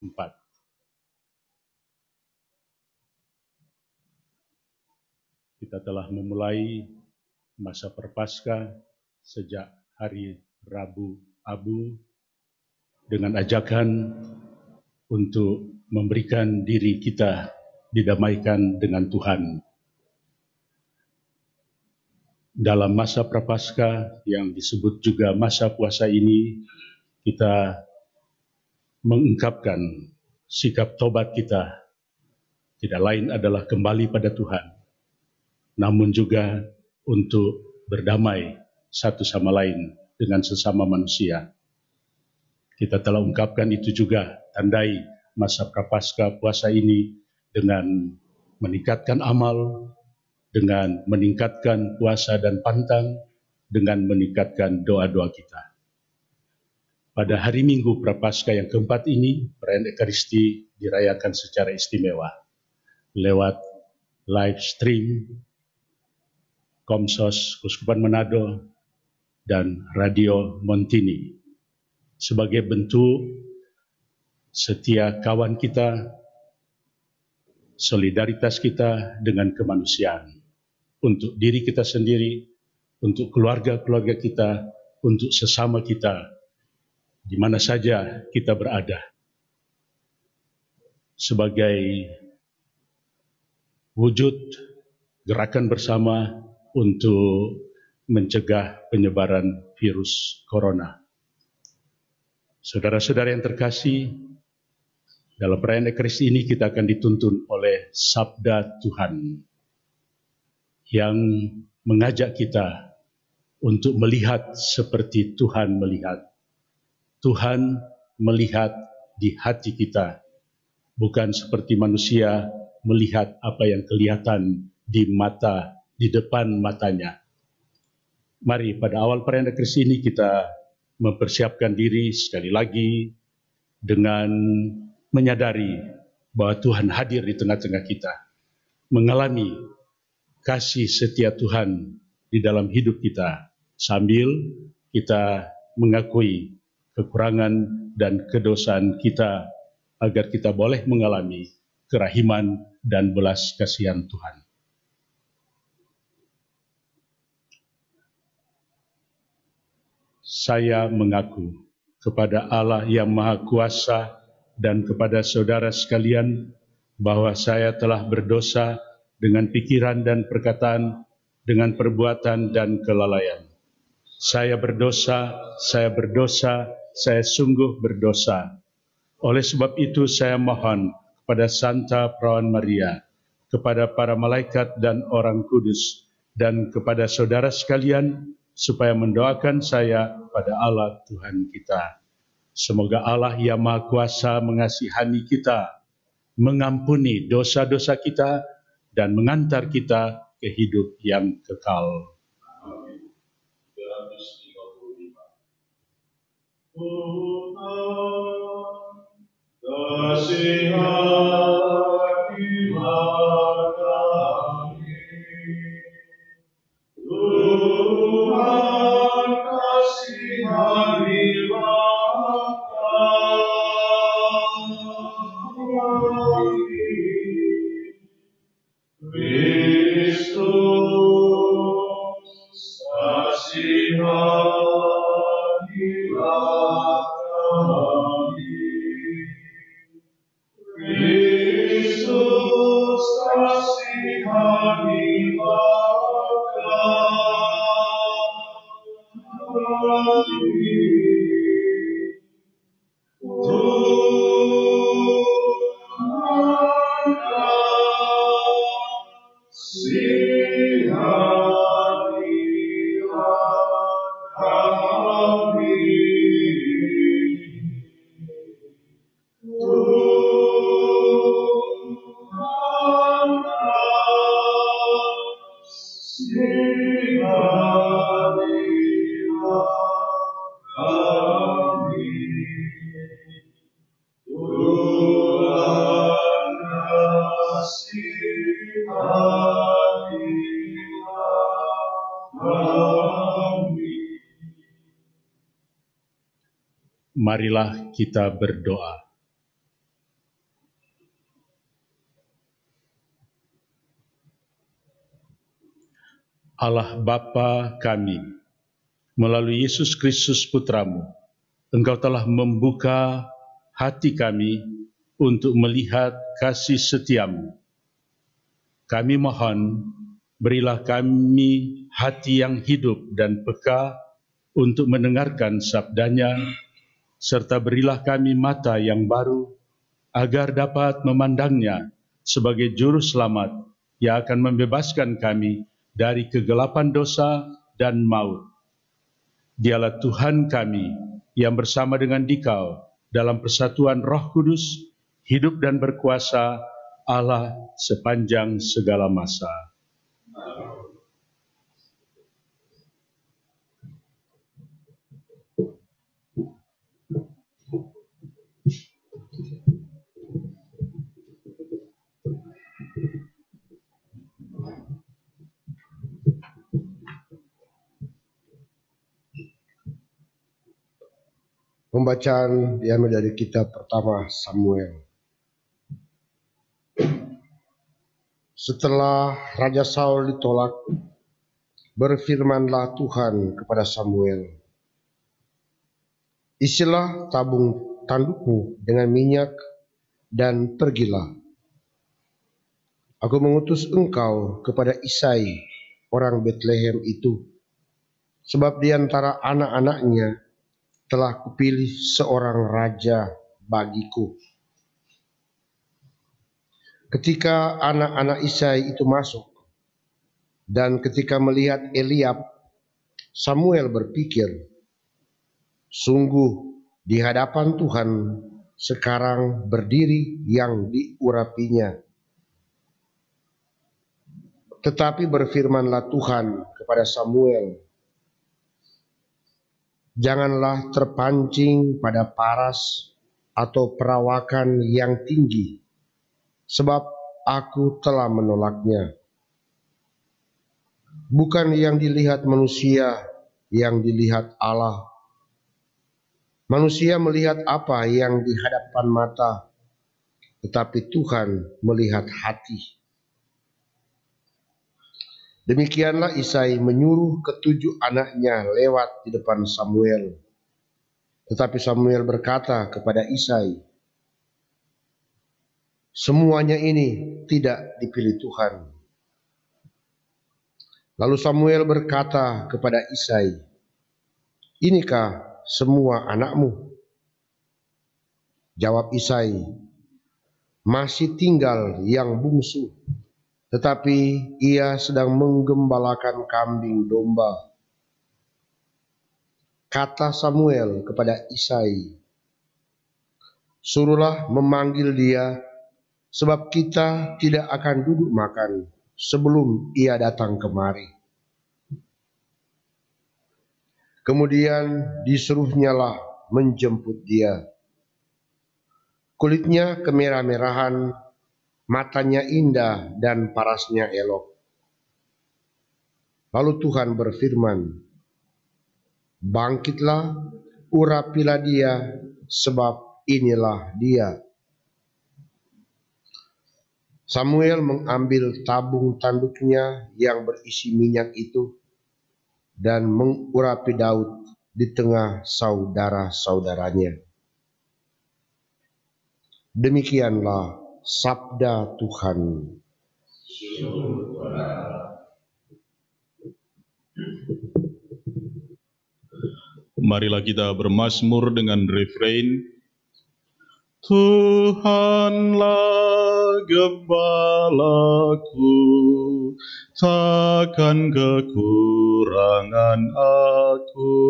4. Kita telah memulai masa Prapaskah sejak hari Rabu Abu dengan ajakan untuk memberikan diri kita didamaikan dengan Tuhan. Dalam masa Prapaskah yang disebut juga masa puasa ini, kita mengungkapkan sikap tobat kita, tidak lain adalah kembali pada Tuhan, namun juga untuk berdamai satu sama lain dengan sesama manusia. Kita telah ungkapkan itu juga, tandai masa Prapaskah puasa ini dengan meningkatkan amal, dengan meningkatkan puasa dan pantang, dengan meningkatkan doa-doa kita. Pada hari Minggu Prapaskah yang keempat ini, perayaan Ekaristi dirayakan secara istimewa lewat live stream Komsos Kuskupan Manado dan Radio Montini sebagai bentuk setia kawan kita, solidaritas kita dengan kemanusiaan, untuk diri kita sendiri, untuk keluarga-keluarga kita, untuk sesama kita, di mana saja kita berada, sebagai wujud gerakan bersama untuk mencegah penyebaran virus corona. Saudara-saudara yang terkasih, dalam perayaan Ekaristi ini kita akan dituntun oleh sabda Tuhan yang mengajak kita untuk melihat seperti Tuhan melihat. Tuhan melihat di hati kita, bukan seperti manusia melihat apa yang kelihatan di mata, di depan matanya. Mari pada awal perayaan Ekaristi ini kita mempersiapkan diri sekali lagi dengan menyadari bahwa Tuhan hadir di tengah-tengah kita, mengalami kasih setia Tuhan di dalam hidup kita, sambil kita mengakui kekurangan dan kedosaan kita, agar kita boleh mengalami kerahiman dan belas kasihan Tuhan. Saya mengaku kepada Allah yang Maha Kuasa dan kepada saudara sekalian bahwa saya telah berdosa dengan pikiran dan perkataan, dengan perbuatan dan kelalaian. Saya berdosa, saya sungguh berdosa. Oleh sebab itu saya mohon kepada Santa Perawan Maria, kepada para malaikat dan orang kudus, dan kepada saudara sekalian, supaya mendoakan saya pada Allah Tuhan kita. Semoga Allah yang Maha Kuasa mengasihani kita, mengampuni dosa-dosa kita, dan mengantar kita ke hidup yang kekal. Amin. 255. Kasihanilah kami, Tuhan kasihanilah kami, Kristus kasihanilah kami, Kristus kasihanilah kami, Tuhan kasihanilah kami, Tuhan kasihanilah kami, Tuhan kasihanilah kami. Marilah kita berdoa. Allah Bapa kami, melalui Yesus Kristus Putramu, Engkau telah membuka hati kami untuk melihat kasih setiamu. Kami mohon, berilah kami hati yang hidup dan peka untuk mendengarkan sabdanya, serta berilah kami mata yang baru, agar dapat memandangnya sebagai juru selamat yang akan membebaskan kami dari kegelapan dosa dan maut. Dialah Tuhan kami yang bersama dengan Dikau dalam persatuan Roh Kudus, hidup dan berkuasa Allah sepanjang segala masa. Pembacaan diambil dari kitab pertama Samuel. Setelah Raja Saul ditolak, berfirmanlah Tuhan kepada Samuel, "Isilah tabung tandukmu dengan minyak dan pergilah. Aku mengutus engkau kepada Isai, orang Betlehem itu, sebab di antara anak-anaknya telah kupilih seorang raja bagiku." Ketika anak-anak Isai itu masuk, dan ketika melihat Eliab, Samuel berpikir, "Sungguh di hadapan Tuhan sekarang berdiri yang diurapinya." Tetapi berfirmanlah Tuhan kepada Samuel, "Janganlah terpancing pada paras atau perawakan yang tinggi, sebab aku telah menolaknya. Bukan yang dilihat manusia, yang dilihat Allah. Manusia melihat apa yang di hadapan mata, tetapi Tuhan melihat hati." Demikianlah Isai menyuruh ketujuh anaknya lewat di depan Samuel. Tetapi Samuel berkata kepada Isai, "Semuanya ini tidak dipilih Tuhan." Lalu Samuel berkata kepada Isai, "Inikah semua anakmu?" Jawab Isai, "Masih tinggal yang bungsu, tetapi ia sedang menggembalakan kambing domba." Kata Samuel kepada Isai, "Suruhlah memanggil dia, sebab kita tidak akan duduk makan sebelum ia datang kemari." Kemudian disuruhnyalah menjemput dia. Kulitnya kemerah-merahan, matanya indah dan parasnya elok. Lalu Tuhan berfirman, "Bangkitlah, urapilah dia, sebab inilah dia." Samuel mengambil tabung tanduknya yang berisi minyak itu dan mengurapi Daud di tengah saudara-saudaranya. Demikianlah sabda Tuhan. Marilah kita bermazmur dengan refrain, "Tuhanlah gembalaku, takkan kekurangan aku.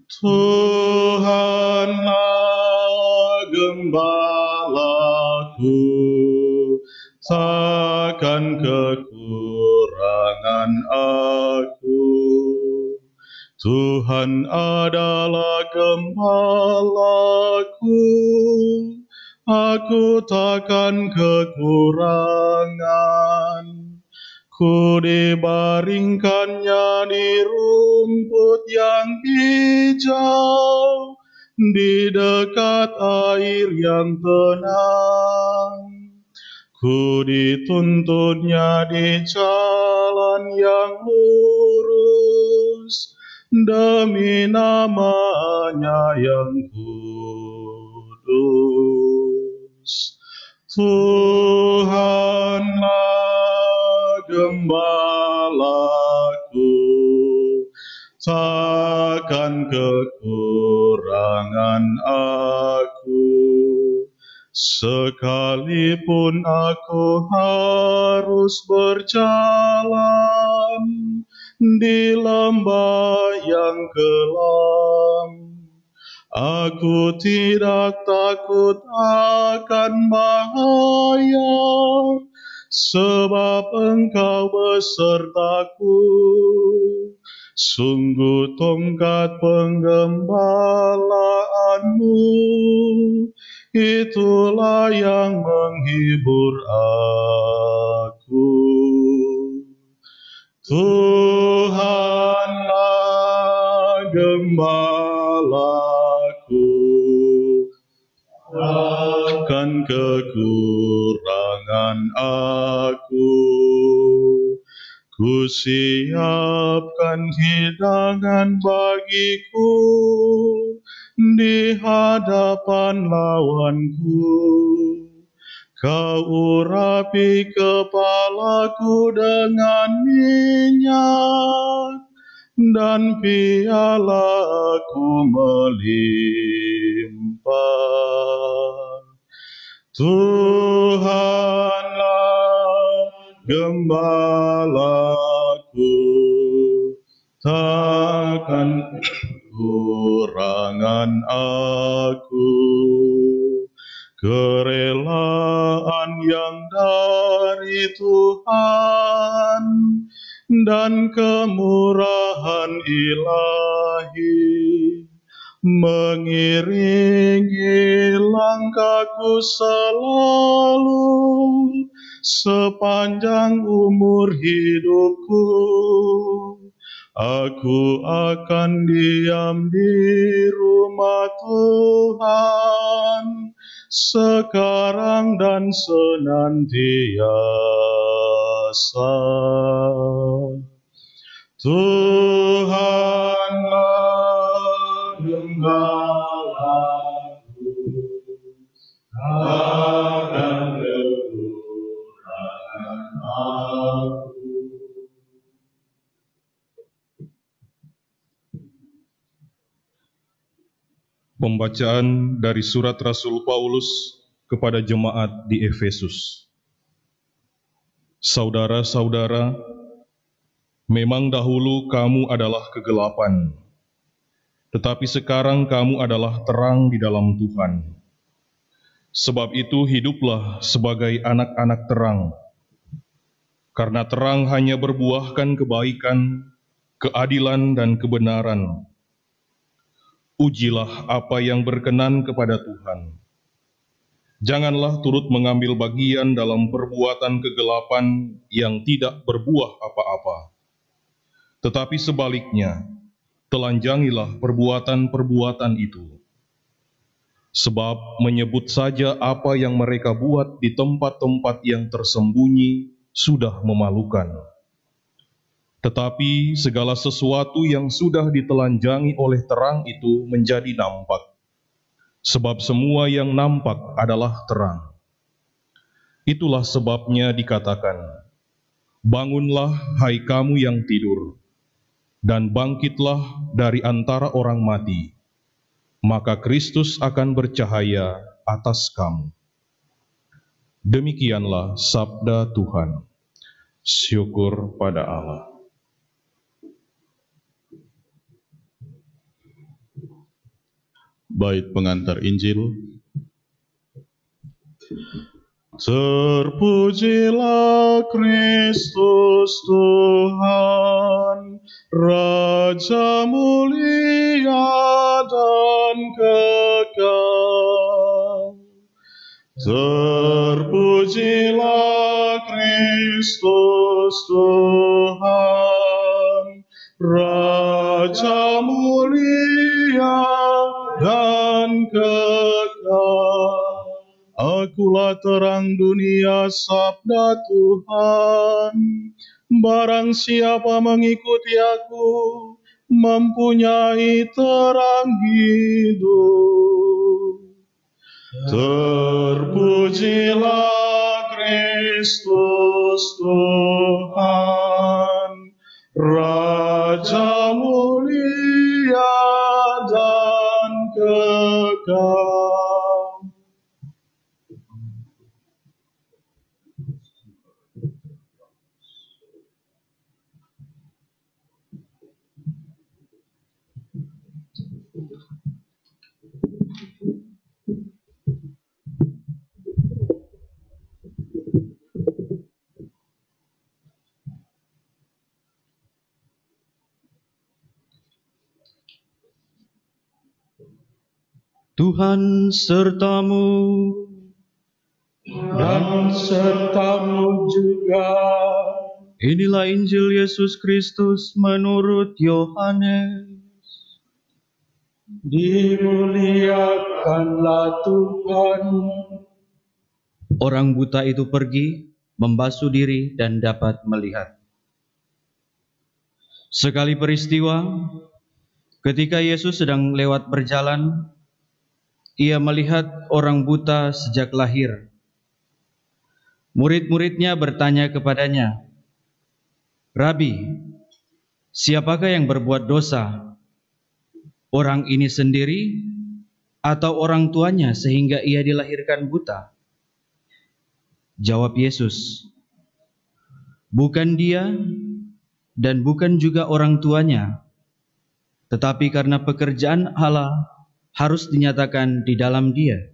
Tuhanlah gembalaku, takkan kekurangan aku. Tuhan adalah gembalaku, aku takkan kekurangan. Ku dibaringkannya di rumput yang hijau, di dekat air yang tenang. Ku dituntutnya di jalan yang lurus, demi nama-Nya yang kudus. Tuhanlah gembalaku, takkan kekurangan aku. Sekalipun aku harus berjalan di lembah yang kelam, aku tidak takut akan bahaya, sebab Engkau besertaku. Sungguh tongkat penggembalaanmu, itulah yang menghibur aku. Tuhanlah gembalaku, takkan kekurangan aku. Ku siapkan hidangan bagiku di hadapan lawanku. Kau urapi kepalaku dengan minyak, dan pialaku melimpah. Tuhanlah gembalaku, takkan kekurangan aku. Kerelaan yang dari Tuhan dan kemurahan ilahi mengiringi langkahku selalu sepanjang umur hidupku. Aku akan diam di rumah Tuhan sekarang dan senantiasa. Tuhanlah gembalaku, takkan kekurangan aku. Pembacaan dari surat Rasul Paulus kepada jemaat di Efesus. Saudara-saudara, memang dahulu kamu adalah kegelapan, tetapi sekarang kamu adalah terang di dalam Tuhan. Sebab itu hiduplah sebagai anak-anak terang, karena terang hanya berbuahkan kebaikan, keadilan, dan kebenaran. Ujilah apa yang berkenan kepada Tuhan. Janganlah turut mengambil bagian dalam perbuatan kegelapan yang tidak berbuah apa-apa. Tetapi sebaliknya, telanjangilah perbuatan-perbuatan itu. Sebab menyebut saja apa yang mereka buat di tempat-tempat yang tersembunyi sudah memalukan. Tetapi segala sesuatu yang sudah ditelanjangi oleh terang itu menjadi nampak, sebab semua yang nampak adalah terang. Itulah sebabnya dikatakan, bangunlah hai kamu yang tidur, dan bangkitlah dari antara orang mati, maka Kristus akan bercahaya atas kamu. Demikianlah sabda Tuhan. Syukur pada Allah. Bait pengantar Injil. Terpujilah Kristus Tuhan, Raja mulia dan kekal. Terpujilah Kristus Tuhan, Raja mulia dan kekal. Akulah terang dunia, sabda Tuhan. Barang siapa mengikuti aku, mempunyai terang hidup. Terpujilah Kristus Tuhan, Raja mulia dan kekal. Tuhan sertamu Dan sertamu juga. Inilah Injil Yesus Kristus menurut Yohanes. Dimuliakanlah Tuhan. Orang buta itu pergi, membasuh diri dan dapat melihat. Sekali peristiwa, ketika Yesus sedang lewat berjalan, ia melihat orang buta sejak lahir. Murid-muridnya bertanya kepadanya, "Rabi, siapakah yang berbuat dosa? Orang ini sendiri atau orang tuanya sehingga ia dilahirkan buta?" Jawab Yesus, "Bukan dia dan bukan juga orang tuanya, tetapi karena pekerjaan Allah harus dinyatakan di dalam dia.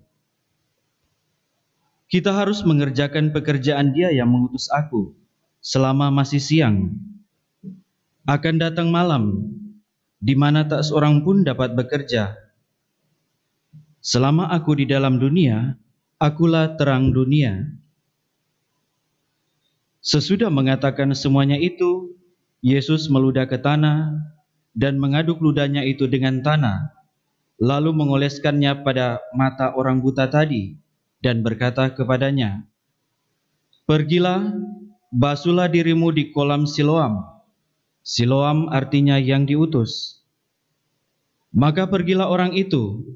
Kita harus mengerjakan pekerjaan Dia yang mengutus aku selama masih siang. Akan datang malam, di mana tak seorang pun dapat bekerja. Selama aku di dalam dunia, akulah terang dunia." Sesudah mengatakan semuanya itu, Yesus meludah ke tanah dan mengaduk ludahnya itu dengan tanah, lalu mengoleskannya pada mata orang buta tadi dan berkata kepadanya, "Pergilah, basuhlah dirimu di kolam Siloam." Siloam artinya yang diutus. Maka pergilah orang itu,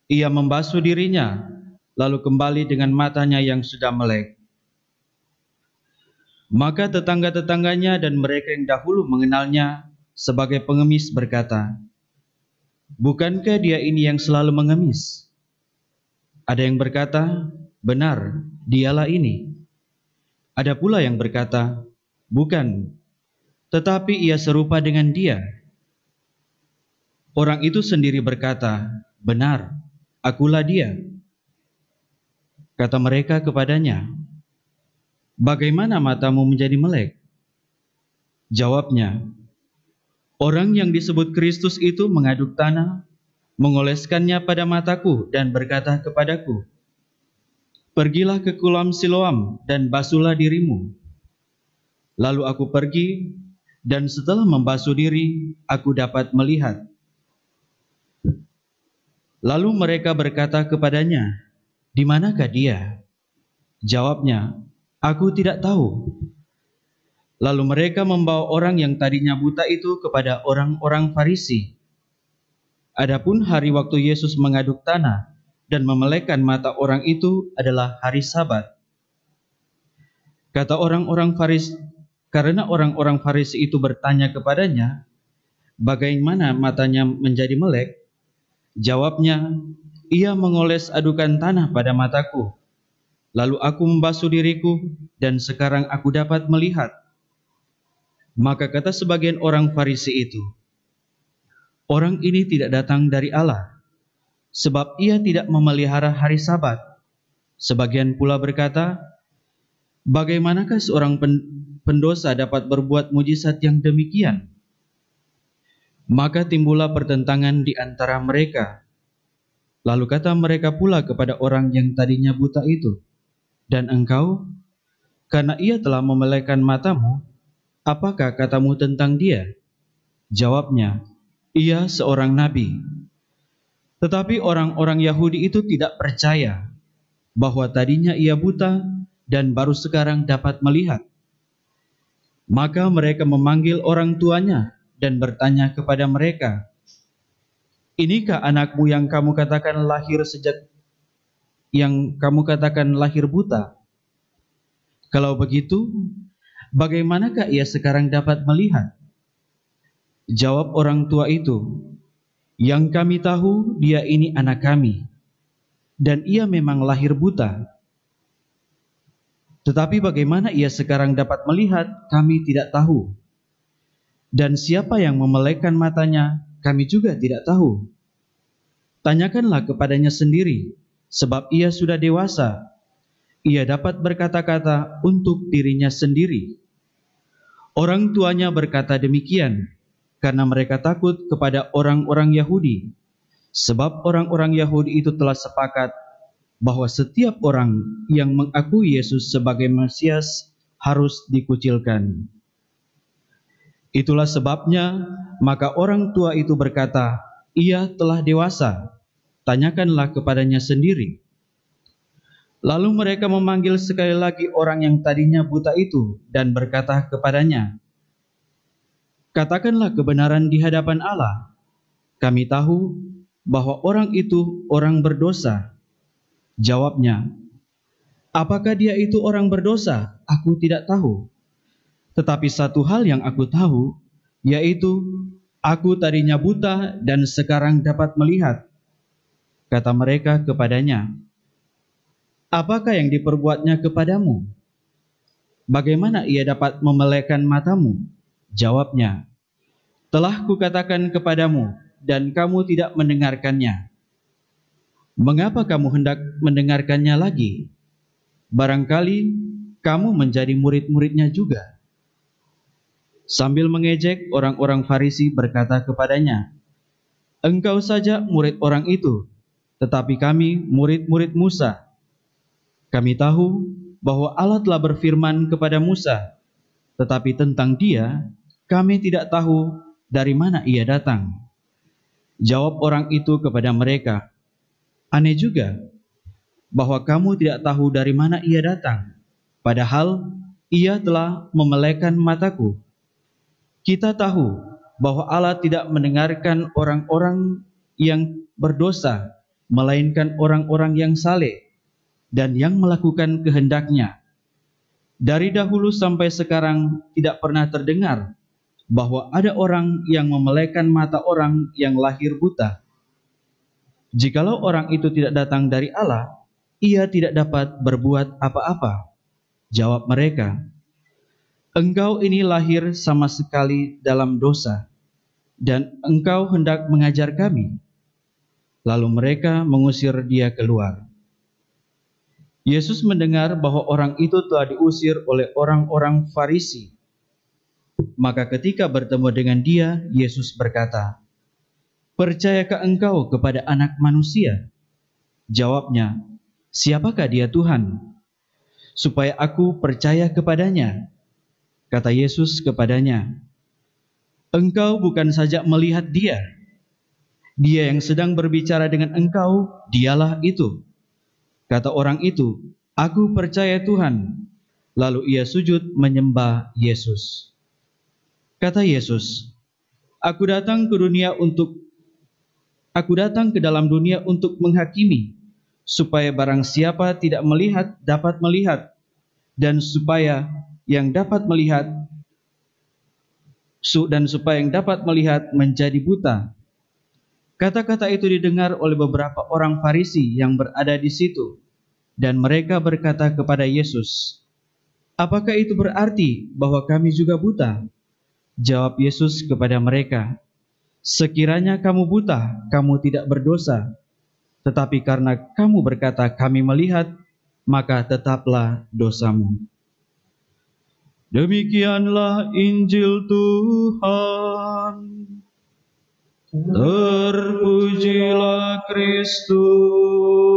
ia membasuh dirinya, lalu kembali dengan matanya yang sudah melek. Maka tetangga-tetangganya dan mereka yang dahulu mengenalnya sebagai pengemis berkata, "Bukankah dia ini yang selalu mengemis?" Ada yang berkata, "Benar, dialah ini." Ada pula yang berkata, "Bukan, tetapi ia serupa dengan dia." Orang itu sendiri berkata, "Benar, akulah dia." Kata mereka kepadanya, "Bagaimana matamu menjadi melek?" Jawabnya, "Orang yang disebut Kristus itu mengaduk tanah, mengoleskannya pada mataku dan berkata kepadaku, 'Pergilah ke kolam Siloam dan basuhlah dirimu.' Lalu aku pergi, dan setelah membasuh diri, aku dapat melihat." Lalu mereka berkata kepadanya, "Di manakah dia?" Jawabnya, "Aku tidak tahu." Lalu mereka membawa orang yang tadinya buta itu kepada orang-orang Farisi. Adapun hari waktu Yesus mengaduk tanah dan memelekkan mata orang itu adalah hari Sabat. Kata orang-orang Farisi, karena orang-orang Farisi itu bertanya kepadanya, "Bagaimana matanya menjadi melek?" Jawabnya, "Ia mengoles adukan tanah pada mataku. Lalu aku membasuh diriku dan sekarang aku dapat melihat." Maka kata sebagian orang Farisi itu, "Orang ini tidak datang dari Allah, sebab ia tidak memelihara hari Sabat." Sebagian pula berkata, "Bagaimanakah seorang pendosa dapat berbuat mujizat yang demikian?" Maka timbullah pertentangan di antara mereka. Lalu kata mereka pula kepada orang yang tadinya buta itu, "Dan engkau, karena ia telah memelekkan matamu, apakah katamu tentang dia?" Jawabnya, "Ia seorang nabi." Tetapi orang-orang Yahudi itu tidak percaya. bahwa tadinya ia buta dan baru sekarang dapat melihat. Maka mereka memanggil orang tuanya dan bertanya kepada mereka, "Inikah anakmu yang kamu katakan lahir buta? Kalau begitu, bagaimanakah ia sekarang dapat melihat?" Jawab orang tua itu, "Yang kami tahu, dia ini anak kami, dan ia memang lahir buta. Tetapi bagaimana ia sekarang dapat melihat, kami tidak tahu. Dan siapa yang memelekkan matanya, kami juga tidak tahu. Tanyakanlah kepadanya sendiri, sebab ia sudah dewasa. Ia dapat berkata-kata untuk dirinya sendiri." Orang tuanya berkata demikian karena mereka takut kepada orang-orang Yahudi, sebab orang-orang Yahudi itu telah sepakat bahwa setiap orang yang mengakui Yesus sebagai Mesias harus dikucilkan. Itulah sebabnya maka orang tua itu berkata, "Ia telah dewasa, tanyakanlah kepadanya sendiri." Lalu mereka memanggil sekali lagi orang yang tadinya buta itu dan berkata kepadanya, "Katakanlah kebenaran di hadapan Allah. Kami tahu bahwa orang itu orang berdosa." Jawabnya, "Apakah dia itu orang berdosa? Aku tidak tahu. Tetapi satu hal yang aku tahu, yaitu aku tadinya buta dan sekarang dapat melihat." Kata mereka kepadanya, "Apakah yang diperbuatnya kepadamu? Bagaimana ia dapat memelekkan matamu?" Jawabnya, "Telah kukatakan kepadamu, dan kamu tidak mendengarkannya. Mengapa kamu hendak mendengarkannya lagi? Barangkali kamu menjadi murid-muridnya juga." Sambil mengejek, orang-orang Farisi berkata kepadanya, "Engkau saja murid orang itu, tetapi kami murid-murid Musa. Kami tahu bahwa Allah telah berfirman kepada Musa, tetapi tentang dia, kami tidak tahu dari mana ia datang." Jawab orang itu kepada mereka, "Aneh juga bahwa kamu tidak tahu dari mana ia datang, padahal ia telah memelekkan mataku. Kita tahu bahwa Allah tidak mendengarkan orang-orang yang berdosa, melainkan orang-orang yang saleh dan yang melakukan kehendak-Nya. Dari dahulu sampai sekarang tidak pernah terdengar bahwa ada orang yang memelekkan mata orang yang lahir buta. Jikalau orang itu tidak datang dari Allah, ia tidak dapat berbuat apa-apa." Jawab mereka, "Engkau ini lahir sama sekali dalam dosa, dan engkau hendak mengajar kami?" Lalu mereka mengusir dia keluar. Yesus mendengar bahwa orang itu telah diusir oleh orang-orang Farisi. Maka ketika bertemu dengan dia, Yesus berkata, "Percayakah engkau kepada Anak Manusia?" Jawabnya, "Siapakah dia Tuhan, supaya aku percaya kepadanya?" Kata Yesus kepadanya, "Engkau bukan saja melihat dia. Dia yang sedang berbicara dengan engkau, dialah itu." Kata orang itu, "Aku percaya Tuhan." Lalu ia sujud menyembah Yesus. Kata Yesus, Aku datang ke dalam dunia untuk menghakimi, supaya barang siapa tidak melihat dapat melihat, dan supaya yang dapat melihat menjadi buta." Kata-kata itu didengar oleh beberapa orang Farisi yang berada di situ, dan mereka berkata kepada Yesus, "Apakah itu berarti bahwa kami juga buta?" Jawab Yesus kepada mereka, "Sekiranya kamu buta, kamu tidak berdosa. Tetapi karena kamu berkata kami melihat, maka tetaplah dosamu." Demikianlah Injil Tuhan. Terpujilah Kristus.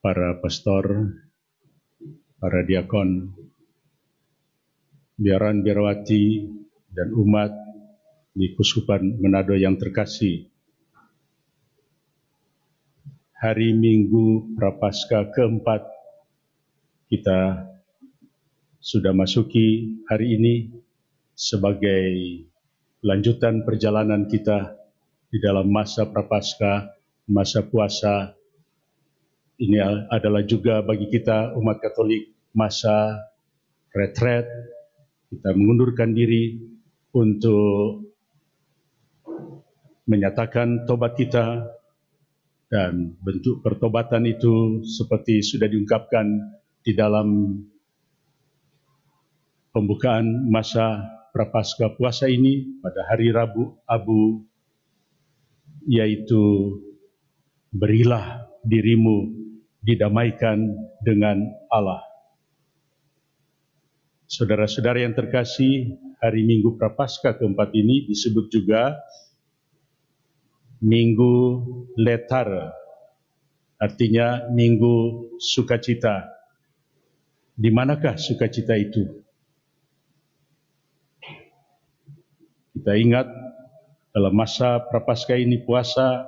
para pastor, para diakon, biaran biarawati, dan umat di Kuskupan Manado yang terkasih. Hari Minggu Prapaskah keempat kita sudah masuki hari ini sebagai lanjutan perjalanan kita di dalam masa Prapaskah, masa puasa. Ini adalah juga bagi kita umat Katolik masa retret. Kita mengundurkan diri untuk menyatakan tobat kita, dan bentuk pertobatan itu seperti sudah diungkapkan di dalam pembukaan masa Prapaskah puasa ini pada hari Rabu Abu, yaitu berilah dirimu didamaikan dengan Allah. Saudara-saudara yang terkasih, hari Minggu Prapaskah keempat ini disebut juga Minggu Letar, artinya Minggu Sukacita. Di manakah sukacita itu? Kita ingat dalam masa Prapaskah ini puasa,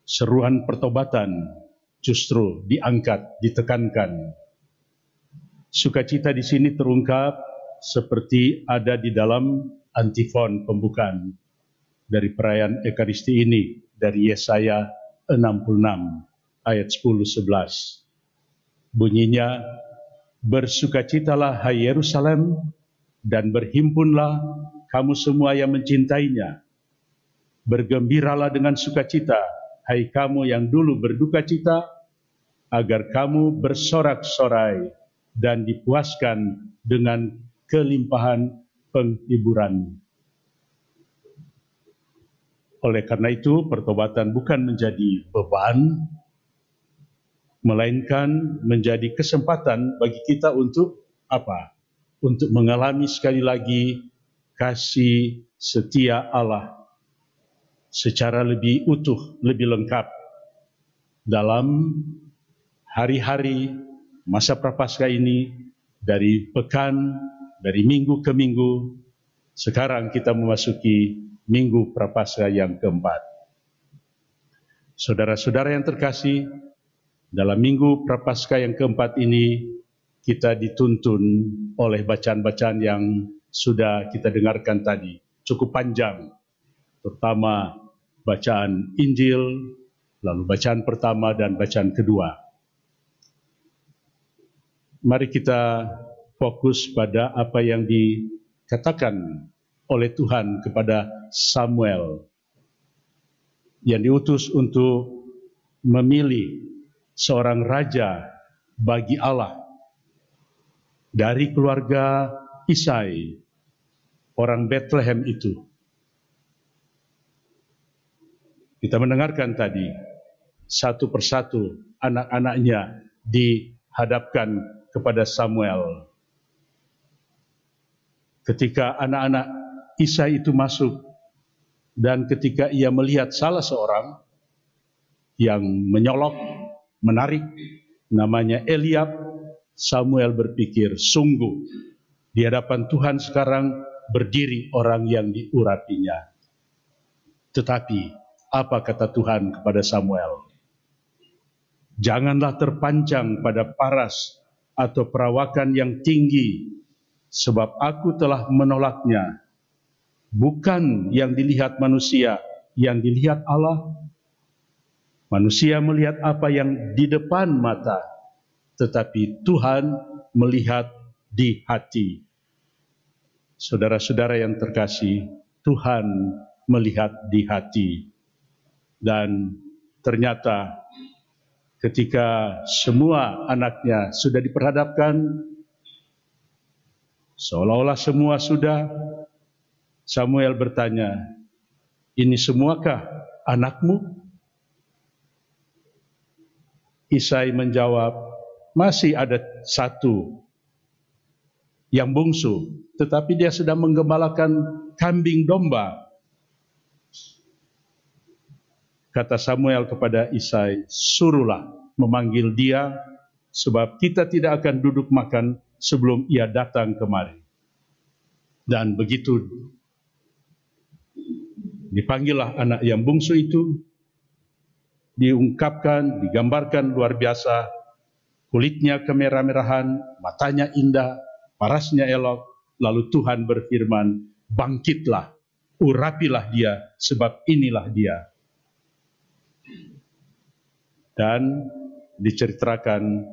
seruan pertobatan justru diangkat, ditekankan. Sukacita di sini terungkap seperti ada di dalam antifon pembukaan dari perayaan Ekaristi ini dari Yesaya 66 ayat 10-11. Bunyinya, bersukacitalah hai Yerusalem dan berhimpunlah kamu semua yang mencintainya. Bergembiralah dengan sukacita hai kamu yang dulu berduka cita, agar kamu bersorak-sorai dan dipuaskan dengan kelimpahan penghiburan. Oleh karena itu, pertobatan bukan menjadi beban, melainkan menjadi kesempatan bagi kita untuk apa? Untuk mengalami sekali lagi kasih setia Allah secara lebih utuh, lebih lengkap dalam hari-hari masa Prapaskah ini, dari pekan, dari minggu ke minggu. Sekarang kita memasuki Minggu Prapaskah yang keempat. Saudara-saudara yang terkasih, dalam Minggu Prapaskah yang keempat ini kita dituntun oleh bacaan-bacaan yang sudah kita dengarkan tadi, cukup panjang, terutama bacaan Injil, lalu bacaan pertama dan bacaan kedua. Mari kita fokus pada apa yang dikatakan oleh Tuhan kepada Samuel yang diutus untuk memilih seorang raja bagi Allah dari keluarga Isai, orang Bethlehem itu. Kita mendengarkan tadi satu persatu anak-anaknya dihadapkan kepada Samuel. Ketika anak-anak Isai itu masuk, dan ketika ia melihat salah seorang yang menyolok, menarik, namanya Eliab, Samuel berpikir, sungguh di hadapan Tuhan sekarang berdiri orang yang diurapinya. Tetapi apa kata Tuhan kepada Samuel? Janganlah terpancang pada paras atau perawakan yang tinggi, sebab aku telah menolaknya. Bukan yang dilihat manusia, yang dilihat Allah. Manusia melihat apa yang di depan mata, tetapi Tuhan melihat di hati. Saudara-saudara yang terkasih, Tuhan melihat di hati. Dan ternyata ketika semua anaknya sudah diperhadapkan, seolah-olah semua sudah, Samuel bertanya, ini semuakah anakmu? Isai menjawab, masih ada satu yang bungsu, tetapi dia sedang menggembalakan kambing domba. Kata Samuel kepada Isai, suruhlah memanggil dia, sebab kita tidak akan duduk makan sebelum ia datang kemari. Dan begitu dipanggillah anak yang bungsu itu, diungkapkan, digambarkan luar biasa, kulitnya kemerah-merahan, matanya indah, parasnya elok, lalu Tuhan berfirman, bangkitlah, urapilah dia, sebab inilah dia. Dan diceritakan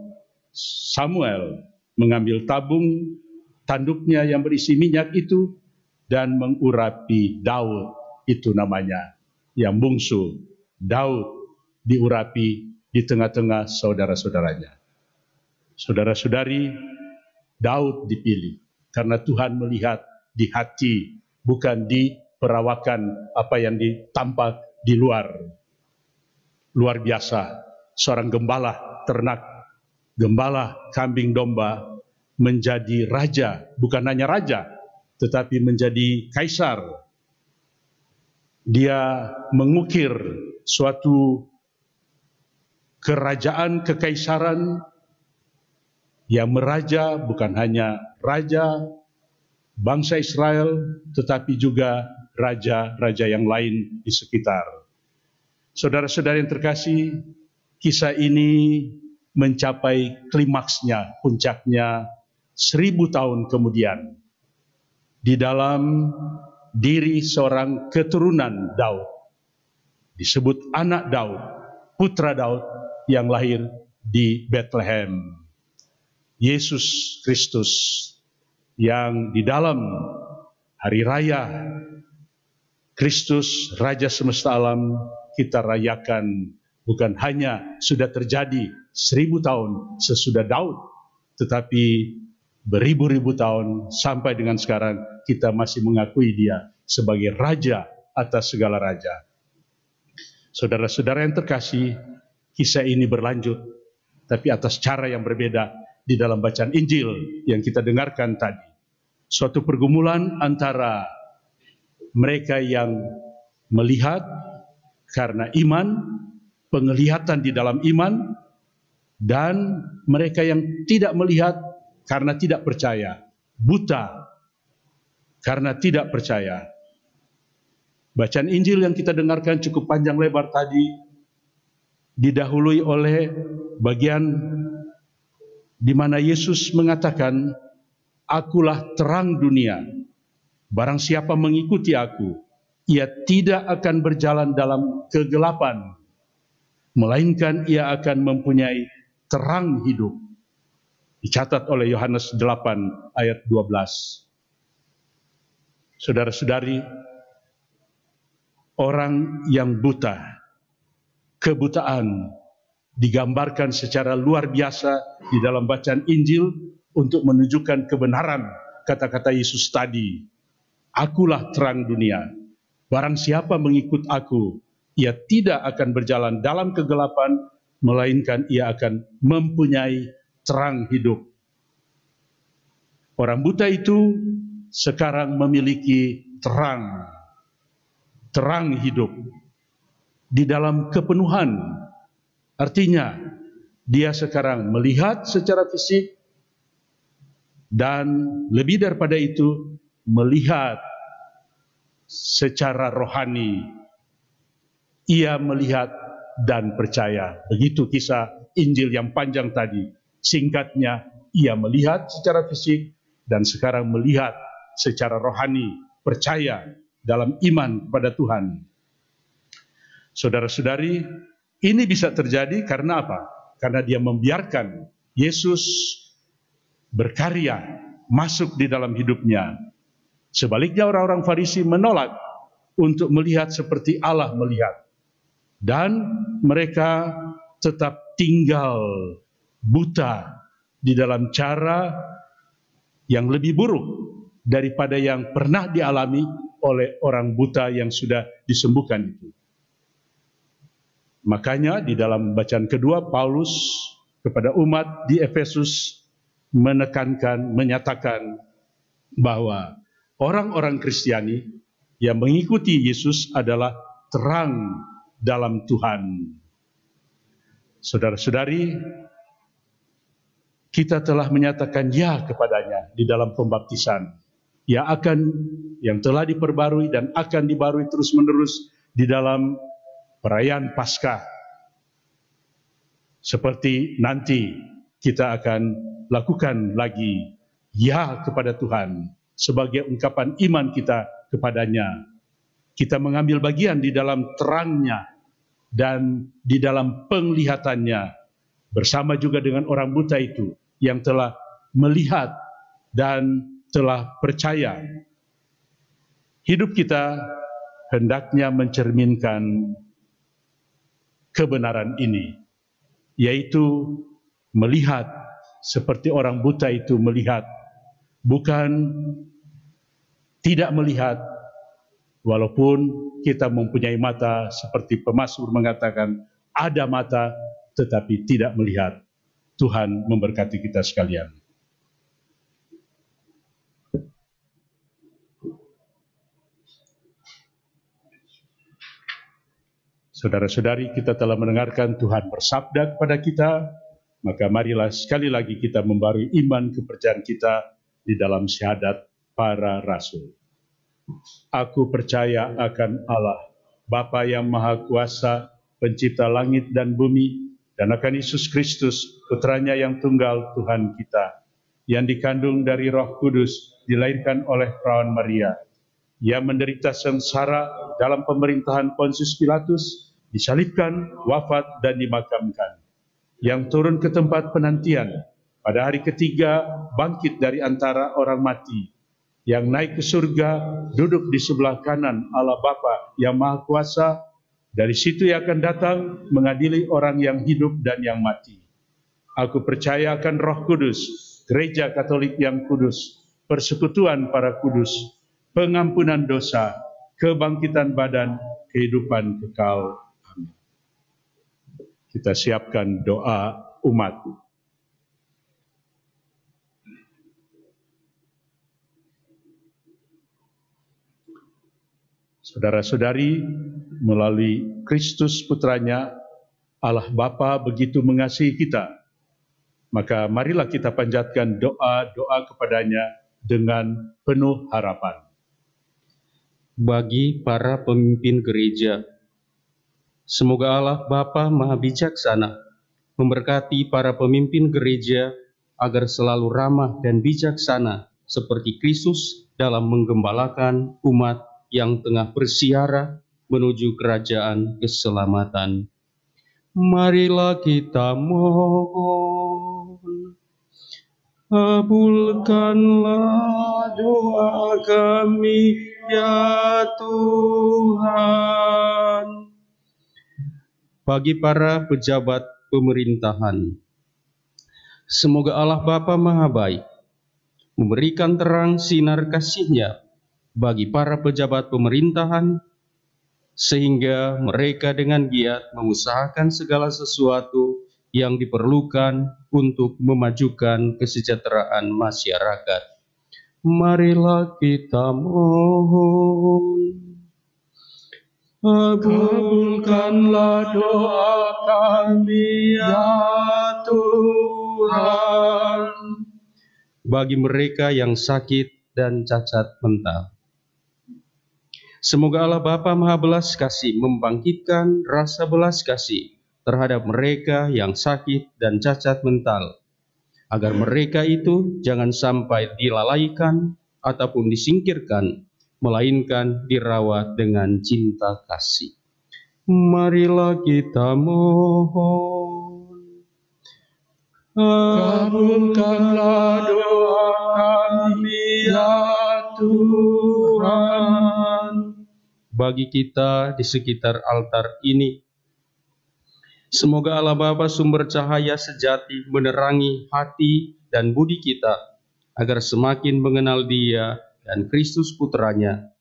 Samuel mengambil tabung tanduknya yang berisi minyak itu dan mengurapi Daud, itu namanya yang bungsu. Daud diurapi di tengah-tengah saudara-saudaranya. Saudara-saudari, Daud dipilih karena Tuhan melihat di hati, bukan di perawakan apa yang ditampak di luar. Luar biasa, seorang gembala ternak, gembala kambing domba menjadi raja, bukan hanya raja, tetapi menjadi kaisar. Dia mengukir suatu kerajaan kekaisaran yang meraja, bukan hanya raja bangsa Israel, tetapi juga raja-raja yang lain di sekitar. Saudara-saudara yang terkasih, kisah ini mencapai klimaksnya, puncaknya 1000 tahun kemudian di dalam diri seorang keturunan Daud, disebut anak Daud, putra Daud yang lahir di Bethlehem. Yesus Kristus yang di dalam hari raya Kristus Raja semesta alam kita rayakan, bukan hanya sudah terjadi 1000 tahun sesudah Daud, tetapi beribu-ribu tahun sampai dengan sekarang kita masih mengakui dia sebagai raja atas segala raja. Saudara-saudara yang terkasih, kisah ini berlanjut, tapi atas cara yang berbeda di dalam bacaan Injil yang kita dengarkan tadi. Suatu pergumulan antara mereka yang melihat karena iman, penglihatan di dalam iman, dan mereka yang tidak melihat karena tidak percaya, buta karena tidak percaya. Bacaan Injil yang kita dengarkan cukup panjang lebar tadi didahului oleh bagian di mana Yesus mengatakan, "Akulah terang dunia. Barang siapa mengikuti aku, ia tidak akan berjalan dalam kegelapan, melainkan ia akan mempunyai terang hidup." Dicatat oleh Yohanes 8 ayat 12. Saudara-saudari, orang yang buta, kebutaan digambarkan secara luar biasa di dalam bacaan Injil untuk menunjukkan kebenaran kata-kata Yesus tadi. Akulah terang dunia. Barang siapa mengikut aku, ia tidak akan berjalan dalam kegelapan, melainkan ia akan mempunyai terang hidup. Orang buta itu sekarang memiliki terang hidup di dalam kepenuhan. Artinya, dia sekarang melihat secara fisik dan lebih daripada itu, melihat secara rohani. Ia melihat dan percaya. Begitu kisah Injil yang panjang tadi. Singkatnya, ia melihat secara fisik dan sekarang melihat secara rohani, percaya dalam iman kepada Tuhan. Saudara-saudari, ini bisa terjadi karena apa? Karena dia membiarkan Yesus berkarya, masuk di dalam hidupnya. Sebaliknya orang-orang Farisi menolak untuk melihat seperti Allah melihat. Dan mereka tetap tinggal buta di dalam cara yang lebih buruk daripada yang pernah dialami oleh orang buta yang sudah disembuhkan itu. Makanya di dalam bacaan kedua, Paulus kepada umat di Efesus menekankan, menyatakan bahwa orang-orang Kristiani yang mengikuti Yesus adalah terang dalam Tuhan. Saudara-saudari, kita telah menyatakan ya kepadanya di dalam pembaptisan yang telah diperbarui dan akan dibarui terus-menerus di dalam perayaan Paskah. Seperti nanti kita akan lakukan lagi ya kepada Tuhan sebagai ungkapan iman kita kepadanya. Kita mengambil bagian di dalam terangnya dan di dalam penglihatannya bersama juga dengan orang buta itu yang telah melihat dan telah percaya. Hidup kita hendaknya mencerminkan kebenaran ini, yaitu melihat seperti orang buta itu melihat, bukan tidak melihat, walaupun kita mempunyai mata seperti pemazmur mengatakan, ada mata tetapi tidak melihat. Tuhan memberkati kita sekalian. Saudara-saudari, kita telah mendengarkan Tuhan bersabda kepada kita, maka marilah sekali lagi kita membarui iman kepercayaan kita di dalam syahadat para rasul. Aku percaya akan Allah, Bapa yang Maha Kuasa, pencipta langit dan bumi, dan akan Yesus Kristus, putranya yang tunggal Tuhan kita, yang dikandung dari Roh Kudus, dilahirkan oleh perawan Maria, yang menderita sengsara dalam pemerintahan Pontius Pilatus, disalibkan, wafat dan dimakamkan, yang turun ke tempat penantian, pada hari ketiga bangkit dari antara orang mati, yang naik ke surga, duduk di sebelah kanan Allah Bapa yang Maha Kuasa, dari situ ia akan datang mengadili orang yang hidup dan yang mati. Aku percaya akan Roh Kudus, Gereja Katolik yang kudus, persekutuan para kudus, pengampunan dosa, kebangkitan badan, kehidupan kekal. Amin. Kita siapkan doa umat. Saudara-saudari, melalui Kristus putranya, Allah Bapa begitu mengasihi kita. Maka marilah kita panjatkan doa-doa kepadanya dengan penuh harapan. Bagi para pemimpin gereja, semoga Allah Bapa Maha Bijaksana memberkati para pemimpin gereja agar selalu ramah dan bijaksana seperti Kristus dalam menggembalakan umat yang tengah bersiara menuju kerajaan keselamatan. Marilah kita mohon, kabulkanlah doa kami ya Tuhan. Bagi para pejabat pemerintahan, semoga Allah Bapa Maha Baik memberikan terang sinar kasih-Nya bagi para pejabat pemerintahan, sehingga mereka dengan giat mengusahakan segala sesuatu yang diperlukan untuk memajukan kesejahteraan masyarakat. Marilah kita mohon, kabulkanlah doa kami ya Tuhan. Bagi mereka yang sakit dan cacat mental, semoga Allah Bapa Maha Belas Kasih membangkitkan rasa belas kasih terhadap mereka yang sakit dan cacat mental, agar mereka itu jangan sampai dilalaikan ataupun disingkirkan, melainkan dirawat dengan cinta kasih. Marilah kita mohon, kabulkanlah doa kami ya Tuhan. Bagi kita di sekitar altar ini, semoga Allah Bapa sumber cahaya sejati menerangi hati dan budi kita, agar semakin mengenal Dia dan Kristus putranya,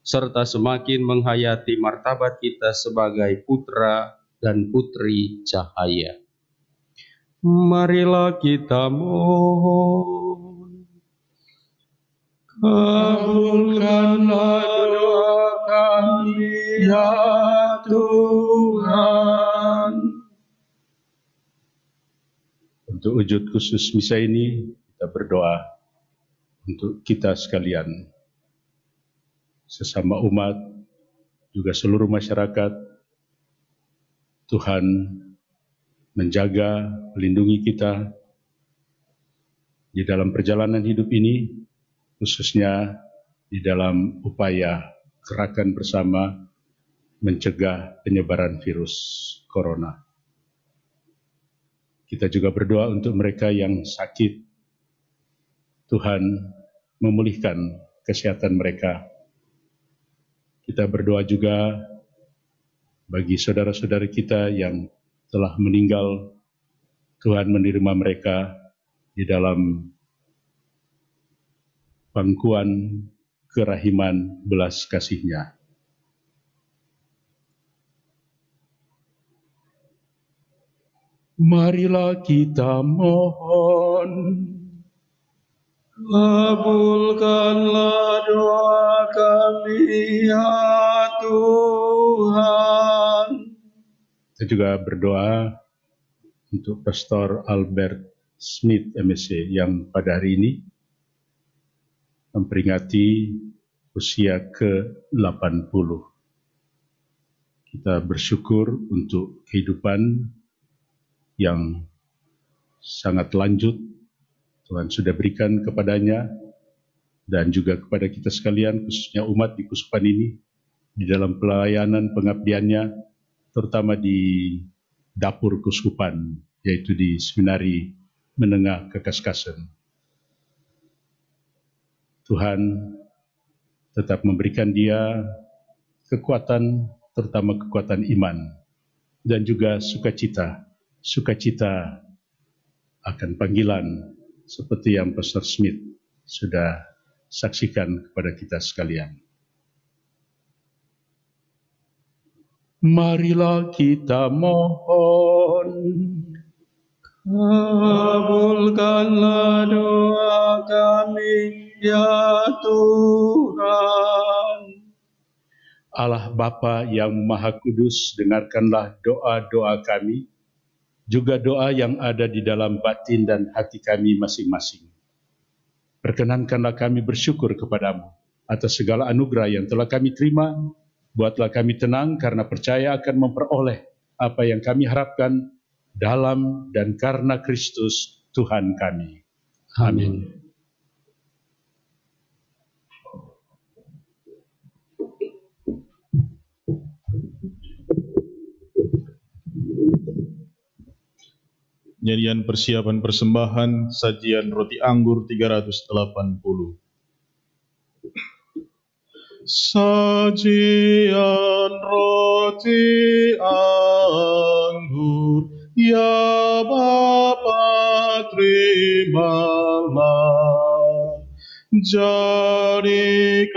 serta semakin menghayati martabat kita sebagai putra dan putri cahaya. Marilah kita mohon, kabulkanlah doa kami ya Tuhan. Untuk wujud khusus misa ini, kita berdoa untuk kita sekalian, sesama umat, juga seluruh masyarakat. Tuhan menjaga, melindungi kita di dalam perjalanan hidup ini, khususnya di dalam upaya gerakan bersama mencegah penyebaran virus corona. Kita juga berdoa untuk mereka yang sakit. Tuhan memulihkan kesehatan mereka. Kita berdoa juga bagi saudara-saudara kita yang telah meninggal. Tuhan menerima mereka di dalam pangkuan kerahiman belas kasih-Nya. Marilah kita mohon. Kabulkanlah doa kami, ya Tuhan. Kita juga berdoa untuk Pastor Albert Smith MSc yang pada hari ini memperingati usia ke-80. Kita bersyukur untuk kehidupan yang sangat lanjut Tuhan sudah berikan kepadanya dan juga kepada kita sekalian, khususnya umat di Kuskupan ini, di dalam pelayanan pengabdiannya, terutama di dapur Kuskupan, yaitu di Seminari Menengah Kekaskasen. Tuhan tetap memberikan dia kekuatan, terutama kekuatan iman, dan juga sukacita akan panggilan seperti yang Pastor Smith sudah saksikan kepada kita sekalian. Marilah kita mohon. Kabulkanlah doa kami, ya Tuhan. Allah Bapa yang Maha Kudus, dengarkanlah doa-doa kami, juga doa yang ada di dalam batin dan hati kami masing-masing. Perkenankanlah kami bersyukur kepadamu atas segala anugerah yang telah kami terima. Buatlah kami tenang karena percaya akan memperoleh apa yang kami harapkan dalam dan karena Kristus Tuhan kami. Amin. Nyanyian persiapan persembahan, sajian roti anggur 380. Sajian roti anggur, ya Bapa terimalah. Jadikan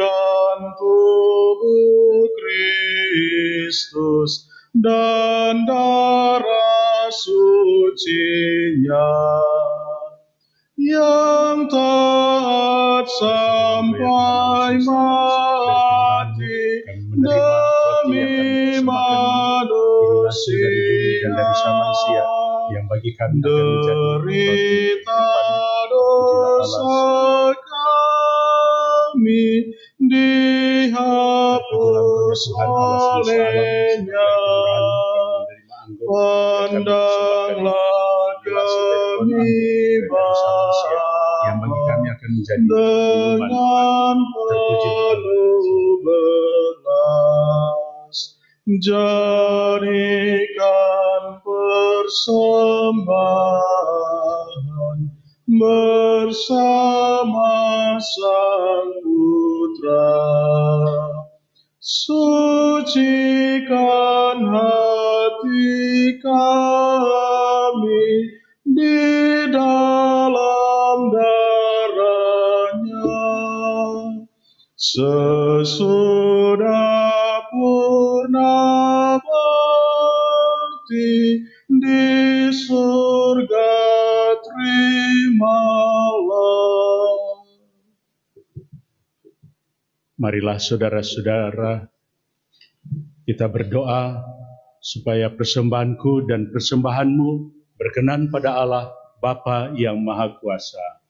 tubuh Kristus dan darah suci-Nya yang taat sampai mati demi manusia, yang bagi kami derita dosa kami dihapus oleh-Nya. Pandanglah kami yang bagi kami akan menjadi dengan penuh belas, jadikan persembahan bersama Sang Putra. Sucikan hati kami di dalam darah-Nya. Sesudah purna bakti di surga terimalah. Marilah saudara-saudara, kita berdoa supaya persembahanku dan persembahanmu berkenan pada Allah Bapa yang Maha Kuasa.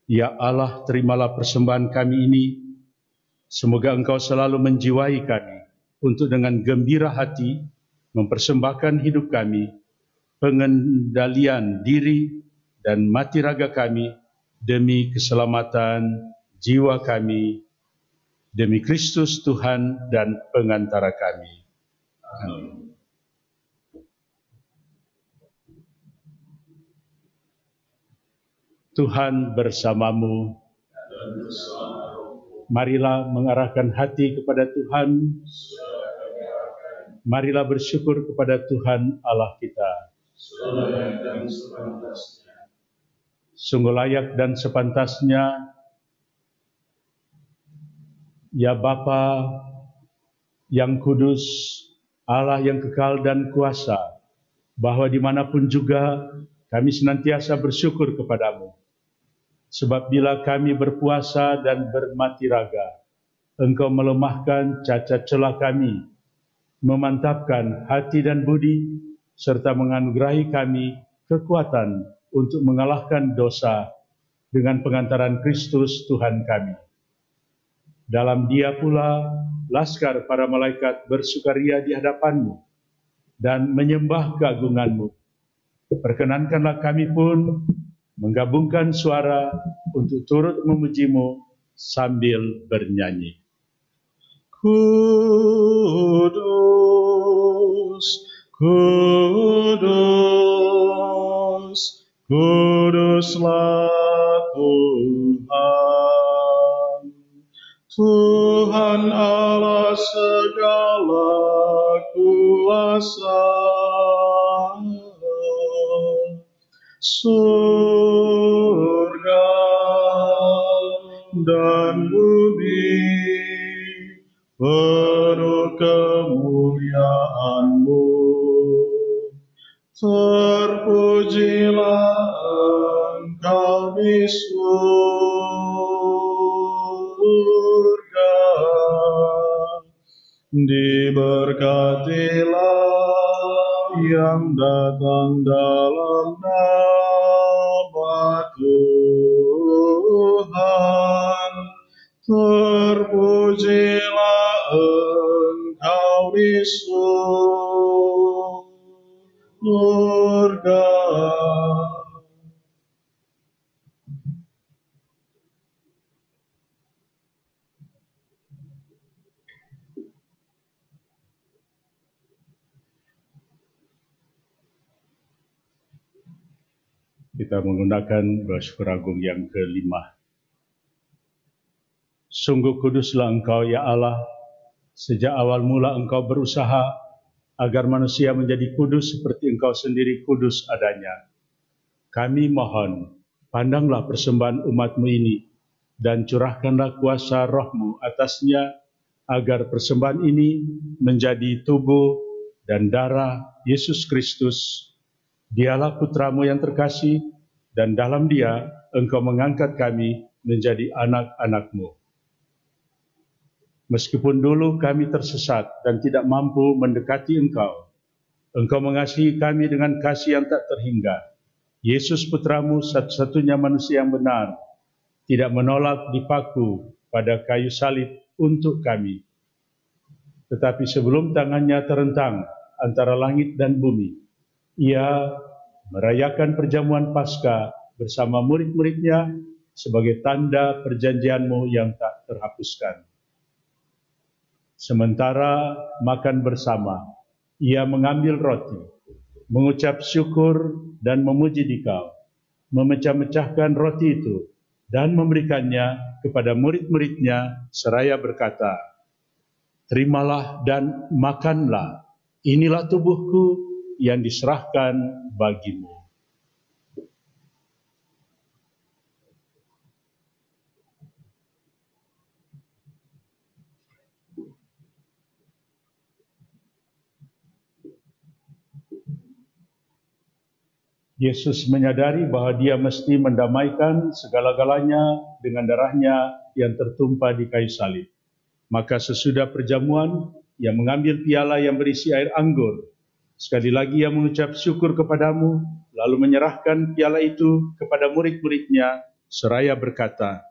Ya Allah, terimalah persembahan kami ini. Semoga Engkau selalu menjiwai kami untuk dengan gembira hati mempersembahkan hidup kami, pengendalian diri dan mati raga kami demi keselamatan jiwa kami, demi Kristus Tuhan dan pengantara kami. Amin. Tuhan bersamamu. Marilah mengarahkan hati kepada Tuhan. Marilah bersyukur kepada Tuhan Allah kita. Sungguh layak dan sepantasnya, ya Bapa yang kudus, Allah yang kekal dan kuasa, bahwa dimanapun juga kami senantiasa bersyukur kepadamu. Sebab bila kami berpuasa dan bermati raga, Engkau melemahkan cacat celah kami, memantapkan hati dan budi, serta menganugerahi kami kekuatan untuk mengalahkan dosa dengan pengantaran Kristus Tuhan kami. Dalam Dia pula, laskar para malaikat bersukaria di hadapan-Mu dan menyembah keagungan-Mu. Perkenankanlah kami pun menggabungkan suara untuk turut memuji-Mu sambil bernyanyi. Kudus, kudus, kuduslah Tuhan, Tuhan Allah segala kuasa. Surga dan bumi penuh kemuliaan-Mu. Terpujilah Engkau di surga, diberkatilah yang datang dalam nama Tuhan. Terpujilah Engkau di surga. Kita menggunakan doa syukur agung yang kelima. Sungguh kuduslah Engkau, ya Allah. Sejak awal mula Engkau berusaha agar manusia menjadi kudus seperti Engkau sendiri kudus adanya. Kami mohon, pandanglah persembahan umat-Mu ini dan curahkanlah kuasa Roh-Mu atasnya, agar persembahan ini menjadi tubuh dan darah Yesus Kristus. Dialah Putra-Mu yang terkasih, dan dalam Dia Engkau mengangkat kami menjadi anak-anak-Mu. Meskipun dulu kami tersesat dan tidak mampu mendekati Engkau, Engkau mengasihi kami dengan kasih yang tak terhingga. Yesus Putra-Mu, satu-satunya manusia yang benar, tidak menolak dipaku pada kayu salib untuk kami. Tetapi sebelum tangannya terentang antara langit dan bumi, Ia merayakan perjamuan Paskah bersama murid-muridnya sebagai tanda perjanjian-Mu yang tak terhapuskan. Sementara makan bersama, Ia mengambil roti, mengucap syukur dan memuji Dikau, memecah-mecahkan roti itu dan memberikannya kepada murid-muridnya seraya berkata, "Terimalah dan makanlah, inilah tubuhku yang diserahkan bagimu." Yesus menyadari bahwa dia mesti mendamaikan segala-galanya dengan darahnya yang tertumpah di kayu salib. Maka sesudah perjamuan, ia mengambil piala yang berisi air anggur. Sekali lagi ia mengucap syukur kepadamu, lalu menyerahkan piala itu kepada murid-muridnya, seraya berkata,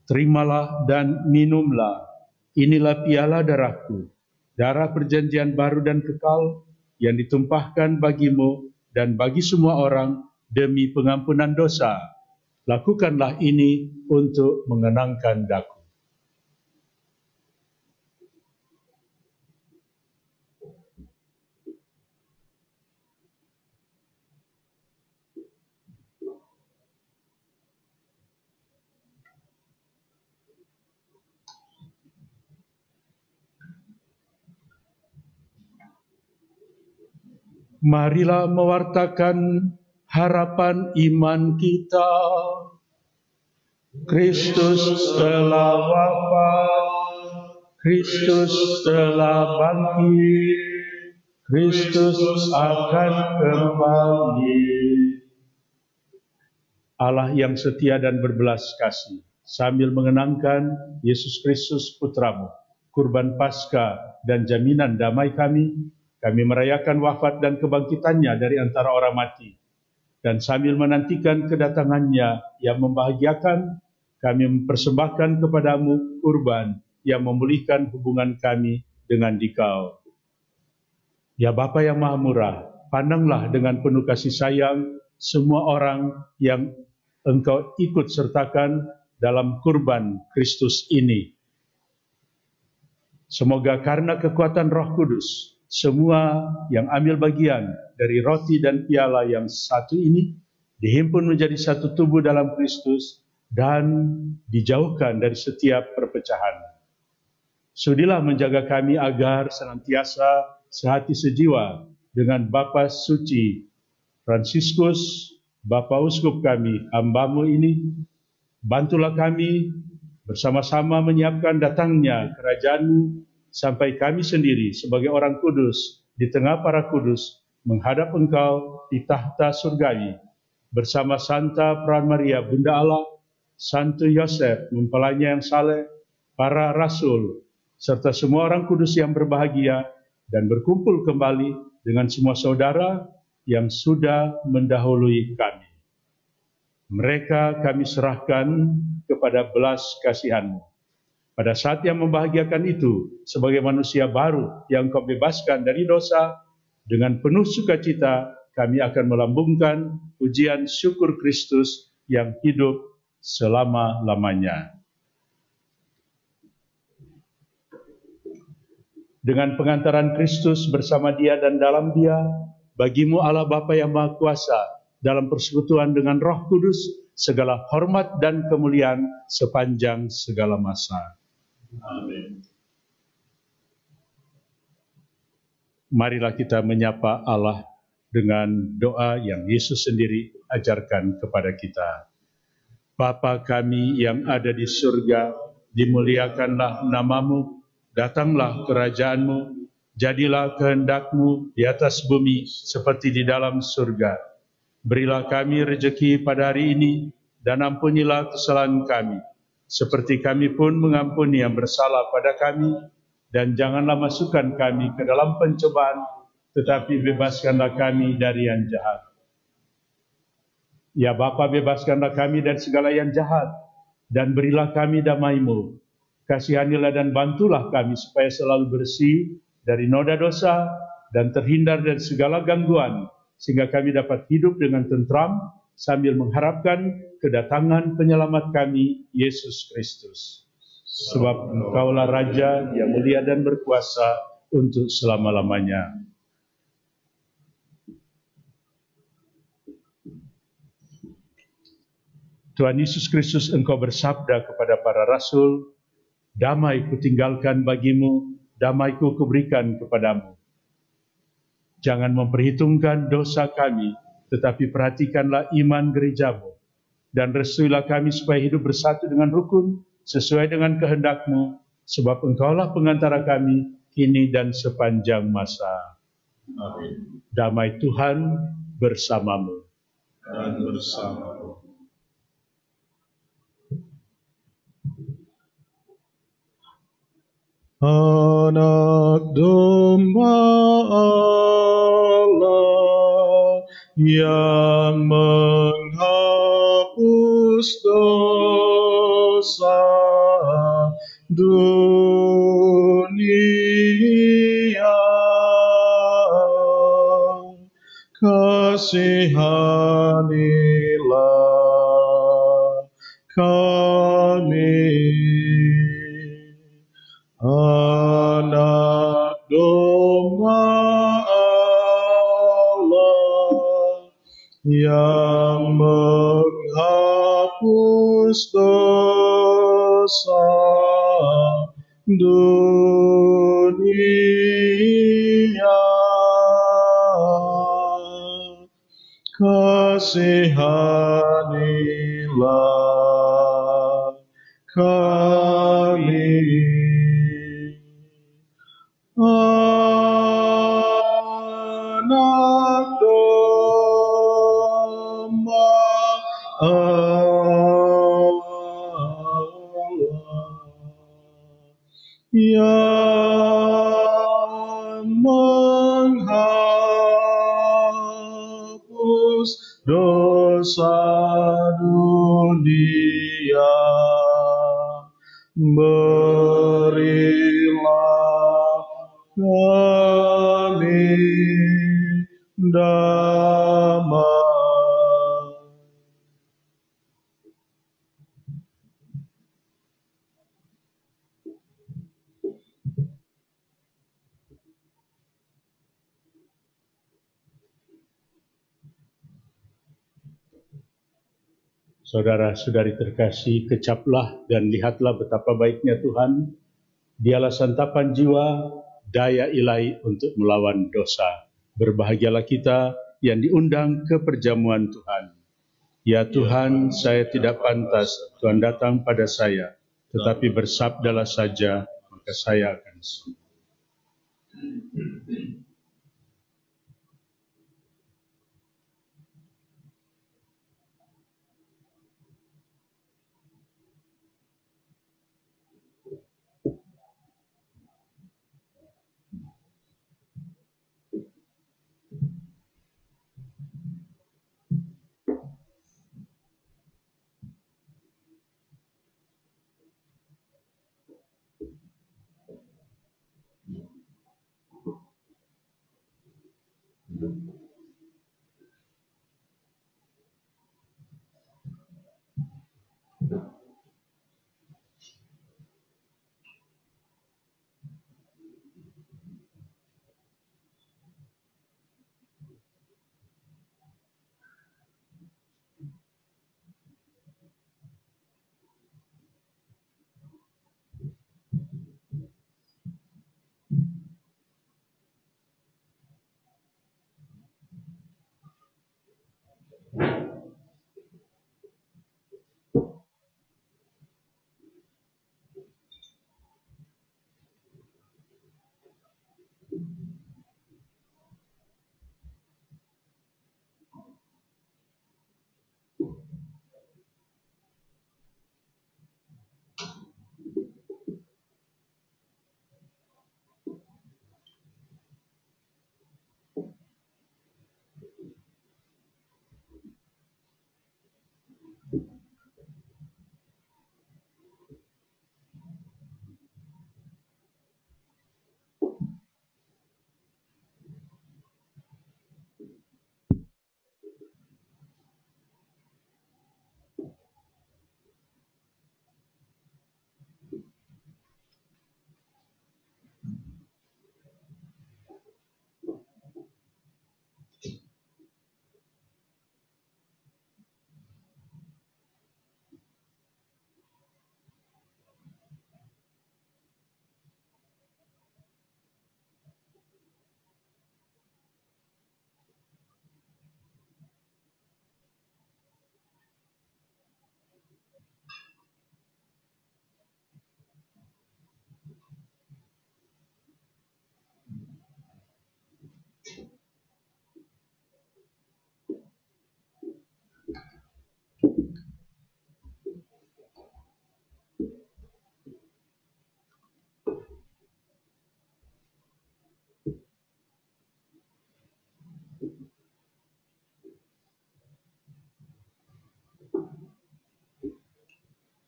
"Terimalah dan minumlah, inilah piala darahku, darah perjanjian baru dan kekal, yang ditumpahkan bagimu dan bagi semua orang demi pengampunan dosa. Lakukanlah ini untuk mengenangkan daku." Marilah mewartakan harapan iman kita. Kristus telah wafat, Kristus telah bangkit, Kristus akan kembali. Allah yang setia dan berbelas kasih, sambil mengenangkan Yesus Kristus Putramu, kurban Paskah dan jaminan damai kami merayakan wafat dan kebangkitannya dari antara orang mati. Dan sambil menantikan kedatangannya yang membahagiakan, kami mempersembahkan kepadamu kurban yang memulihkan hubungan kami dengan Dikau. Ya Bapa yang Maha Murah, pandanglah dengan penuh kasih sayang semua orang yang Engkau ikut sertakan dalam kurban Kristus ini. Semoga karena kekuatan Roh Kudus, semua yang ambil bagian dari roti dan piala yang satu ini dihimpun menjadi satu tubuh dalam Kristus dan dijauhkan dari setiap perpecahan. Sudilah menjaga kami agar senantiasa sehati sejiwa dengan Bapa Suci Fransiskus, Bapa Uskup kami, hamba-Mu ini. Bantulah kami bersama-sama menyiapkan datangnya kerajaan-Mu, sampai kami sendiri sebagai orang kudus di tengah para kudus menghadap Engkau di tahta surgawi bersama Santa Peran Maria Bunda Allah, Santo Yosef mempelainya yang saleh, para rasul serta semua orang kudus yang berbahagia, dan berkumpul kembali dengan semua saudara yang sudah mendahului kami. Mereka kami serahkan kepada belas kasihan-Mu. Pada saat yang membahagiakan itu, sebagai manusia baru yang Kau bebaskan dari dosa, dengan penuh sukacita kami akan melambungkan pujian syukur Kristus yang hidup selama-lamanya. Dengan pengantaran Kristus bersama Dia dan dalam Dia, bagi-Mu Allah Bapa yang Maha Kuasa, dalam persekutuan dengan Roh Kudus, segala hormat dan kemuliaan sepanjang segala masa. Amin. Marilah kita menyapa Allah dengan doa yang Yesus sendiri ajarkan kepada kita. Bapa kami yang ada di surga, dimuliakanlah nama-Mu, datanglah kerajaan-Mu, jadilah kehendak-Mu di atas bumi seperti di dalam surga. Berilah kami rezeki pada hari ini, dan ampunilah kesalahan kami, seperti kami pun mengampuni yang bersalah pada kami, dan janganlah masukkan kami ke dalam pencobaan, tetapi bebaskanlah kami dari yang jahat. Ya Bapa, bebaskanlah kami dari segala yang jahat, dan berilah kami damai-Mu. Kasihanilah dan bantulah kami supaya selalu bersih dari noda dosa, dan terhindar dari segala gangguan, sehingga kami dapat hidup dengan tentram, sambil mengharapkan kedatangan penyelamat kami, Yesus Kristus. Sebab Engkaulah Raja yang mulia dan berkuasa untuk selama-lamanya. Tuhan Yesus Kristus, Engkau bersabda kepada para rasul, "Damai kutinggalkan bagimu, damai-Ku kuberikan kepadamu. Jangan memperhitungkan dosa kami, tetapi perhatikanlah iman gereja-Mu, dan restuilah kami supaya hidup bersatu dengan rukun, sesuai dengan kehendak-Mu, sebab Engkaulah pengantara kami, kini dan sepanjang masa." Amin. Damai Tuhan bersamamu. dan bersama Roh. Anak domba Allah yang menghapus dosa dunia, kasihanilah kami. Anak domba Allah yang menghapus dosa dunia, kasihanilah kami. Anak domba Allah yang menghapus dosa dunia, berilah kami damai. Saudara-saudari terkasih, kecaplah dan lihatlah betapa baiknya Tuhan. Dialah santapan jiwa, daya ilahi untuk melawan dosa. Berbahagialah kita yang diundang ke perjamuan Tuhan. Ya Tuhan, saya tidak pantas Tuhan datang pada saya, tetapi bersabdalah saja, maka saya akan sembuh.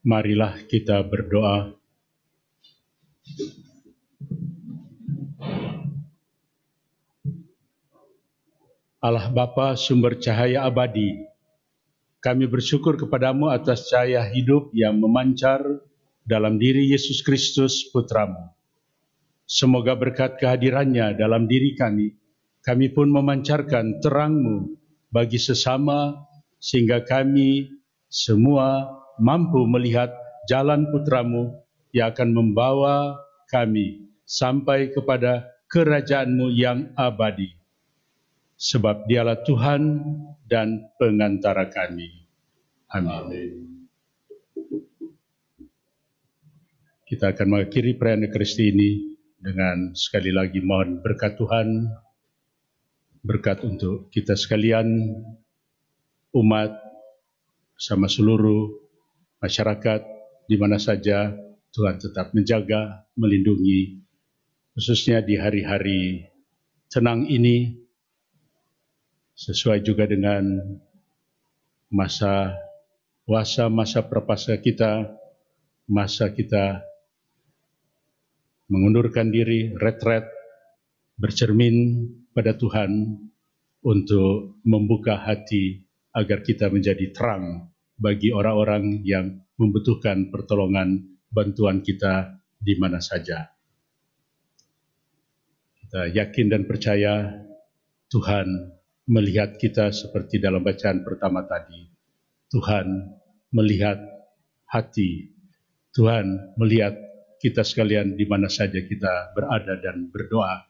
Marilah kita berdoa. Allah Bapa sumber cahaya abadi, kami bersyukur kepadamu atas cahaya hidup yang memancar dalam diri Yesus Kristus Putramu. Semoga berkat kehadirannya dalam diri kami pun memancarkan terang-Mu bagi sesama, sehingga kami semua mampu melihat jalan Putramu yang akan membawa kami sampai kepada kerajaan-Mu yang abadi. Sebab Dialah Tuhan dan pengantara kami. Amin. Kita akan mengakhiri perayaan Ekaristi ini dengan sekali lagi mohon berkat Tuhan, berkat untuk kita sekalian, umat, sama seluruh masyarakat, di mana saja Tuhan tetap menjaga, melindungi, khususnya di hari-hari tenang ini, sesuai juga dengan masa puasa, masa prapaskah kita, masa kita mengundurkan diri, retret, bercermin pada Tuhan untuk membuka hati agar kita menjadi terang bagi orang-orang yang membutuhkan pertolongan, bantuan kita di mana saja. Kita yakin dan percaya Tuhan melihat kita seperti dalam bacaan pertama tadi. Tuhan melihat hati, Tuhan melihat kita sekalian di mana saja kita berada dan berdoa.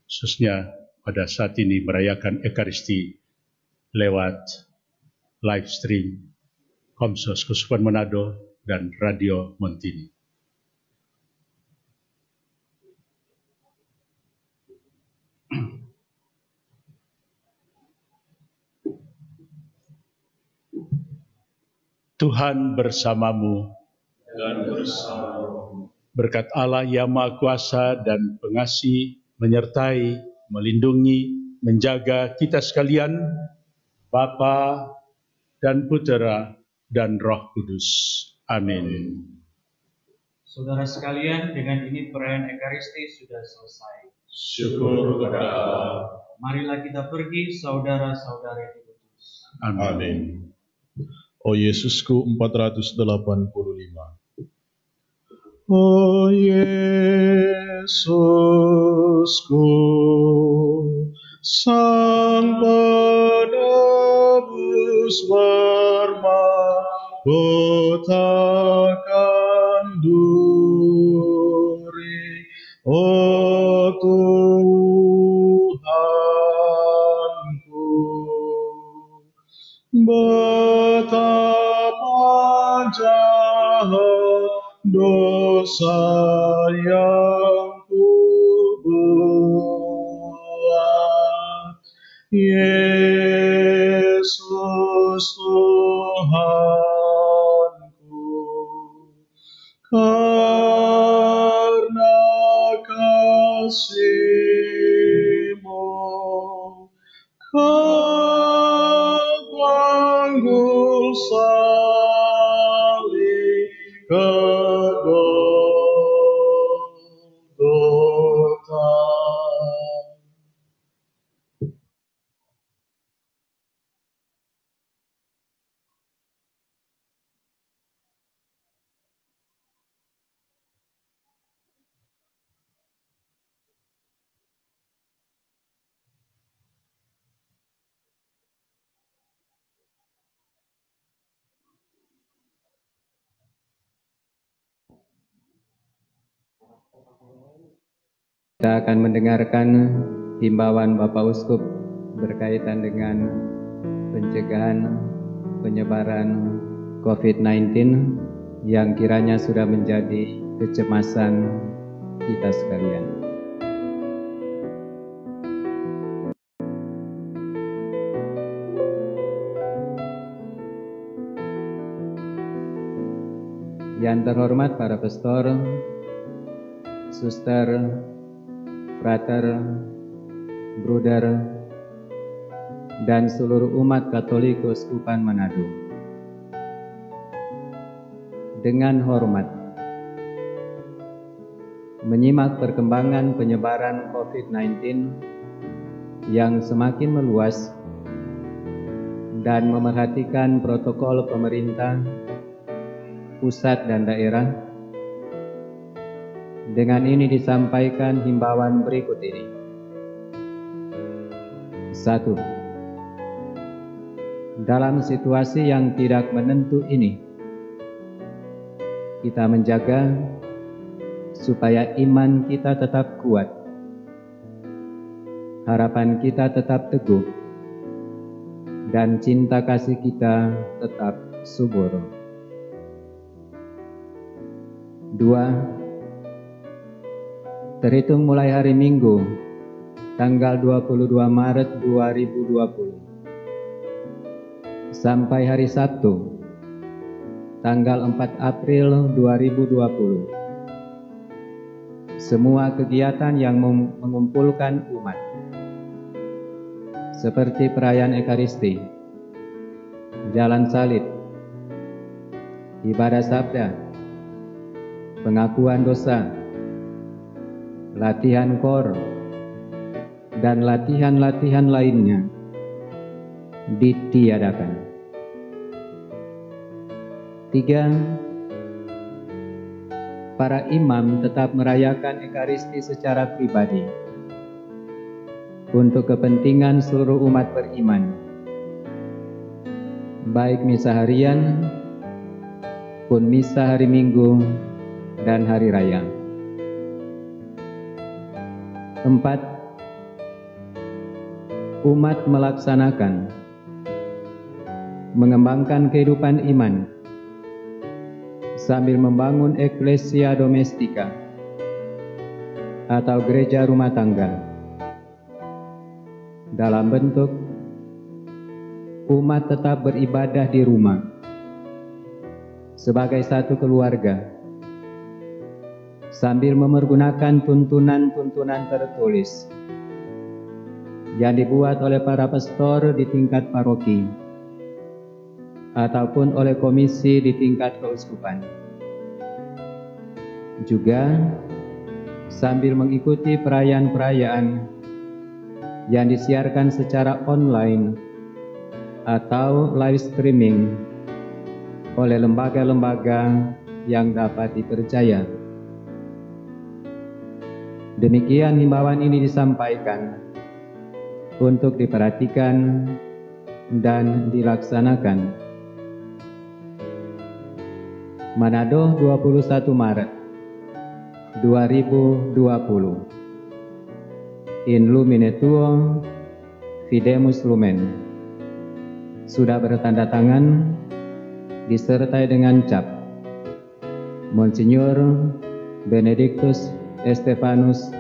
Khususnya pada saat ini merayakan Ekaristi lewat live stream Komsos Keuskupan Manado dan Radio Montini. Tuhan bersamamu dan bersamamu. Berkat Allah yang Maha Kuasa dan Pengasih menyertai, melindungi, menjaga kita sekalian, Bapa dan Putera dan Roh Kudus. Amin. Saudara sekalian, dengan ini perayaan Ekaristi sudah selesai. Syukur kepada Allah. Marilah kita pergi, saudara-saudara diutus. Amin. O Yesusku 485. O Yesusku, Sang Penebus bermahkotakan duri, O Tuhanku, betapa jahat dosa yang kubuat. Yesus Tuhanku, karena kasih-Mu Kau salib ke Golgota. Kita akan mendengarkan himbauan Bapak Uskup berkaitan dengan pencegahan penyebaran COVID-19 yang kiranya sudah menjadi kecemasan kita sekalian. Yang terhormat para pastor, suster, frater, bruder, dan seluruh umat Katolik Keuskupan Manado. Dengan hormat, menyimak perkembangan penyebaran COVID-19 yang semakin meluas dan memerhatikan protokol pemerintah, pusat dan daerah. Dengan ini disampaikan himbauan berikut ini. 1. Dalam situasi yang tidak menentu ini, kita menjaga supaya iman kita tetap kuat, harapan kita tetap teguh, dan cinta kasih kita tetap subur. 2. Terhitung mulai hari Minggu, tanggal 22 Maret 2020, sampai hari Sabtu, tanggal 4 April 2020, semua kegiatan yang mengumpulkan umat, seperti perayaan Ekaristi, jalan salib, ibadah sabda, pengakuan dosa, latihan kor, dan latihan-latihan lainnya ditiadakan. 3. Para imam tetap merayakan Ekaristi secara pribadi untuk kepentingan seluruh umat beriman, baik misa harian pun misa hari Minggu dan hari raya. 4. Umat melaksanakan, mengembangkan kehidupan iman sambil membangun eklesia domestika atau gereja rumah tangga dalam bentuk umat tetap beribadah di rumah sebagai satu keluarga sambil mempergunakan tuntunan-tuntunan tertulis yang dibuat oleh para pastor di tingkat paroki ataupun oleh komisi di tingkat keuskupan. Juga sambil mengikuti perayaan-perayaan yang disiarkan secara online atau live streaming oleh lembaga-lembaga yang dapat dipercaya. Demikian himbauan ini disampaikan untuk diperhatikan dan dilaksanakan. Manado, 21 Maret 2020. In lumine tuo fidemus lumen. Sudah bertanda tangan disertai dengan cap Monsignor Benedictus Estefanus